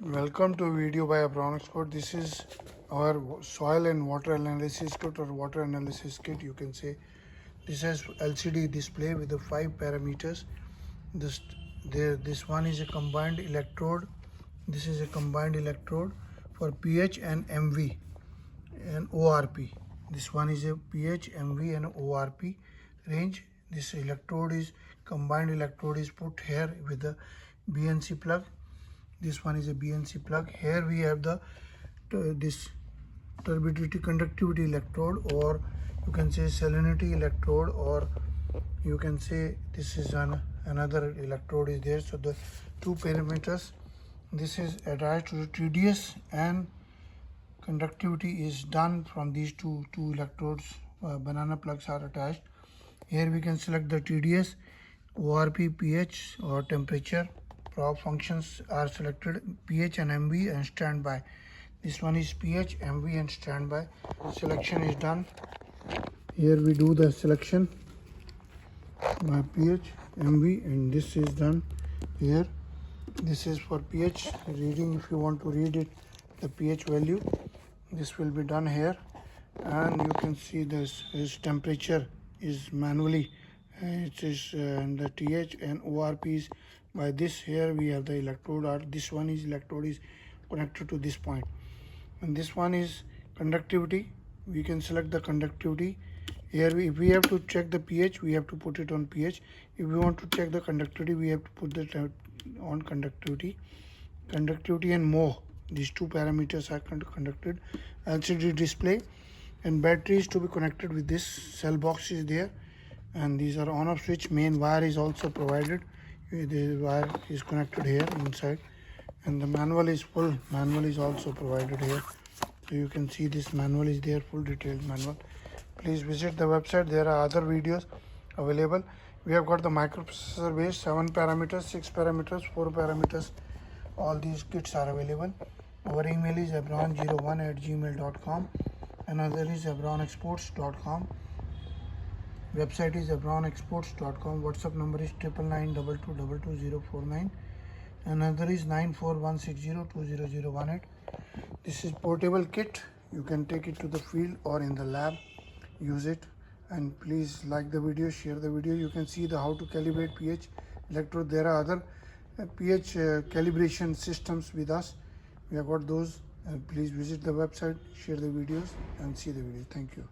Welcome to a video by Abron Exports. This is our soil and water analysis kit or water analysis kit. You can say this has LCD display with the 5 parameters. This one is a combined electrode. This is a combined electrode for pH and MV and ORP. This one is a pH, MV and ORP range. This electrode is combined electrode is put here with the BNC plug. This one is a BNC plug. Here we have this turbidity conductivity electrode, or you can say salinity electrode, or you can say this is another electrode is there. So the two parameters, this is attached to the TDS, and conductivity is done from these two electrodes. Banana plugs are attached. Here we can select the TDS, ORP, pH or temperature. Prop functions are selected, pH and MV and standby. This one is pH, MV and standby. Selection is done. Here we do the selection by pH, MV, and this is done here. This is for pH reading. If you want to read it, the pH value, this will be done here. And you can see this temperature is manually. It is the TH and ORP is by this. Here we have the electrode, or this one is electrode is connected to this point, and this one is conductivity. We can select the conductivity. Here if we have to check the pH, we have to put it on pH. If we want to check the conductivity, we have to put it on conductivity. Conductivity and mho, these two parameters are conducted. LCD display and battery is to be connected with this. Cell box is there, and these are on off switch. Main wire is also provided. The wire is connected here inside, and the manual is full. Manual is also provided here, so you can see this manual is there, full detailed manual. Please visit the website. There are other videos available. We have got the microprocessor base, 7 parameters, 6 parameters, 4 parameters. All these kits are available. Our email is abron01@gmail.com. Another is abronexports.com. Website is abronexports.com. WhatsApp number is 9992222049. Another is 9416020018. This is portable kit. You can take it to the field or in the lab. Use it, and please like the video, share the video. You can see how to calibrate pH electrode. There are other pH calibration systems with us. We have got those. Please visit the website, share the videos and see the video. Thank you.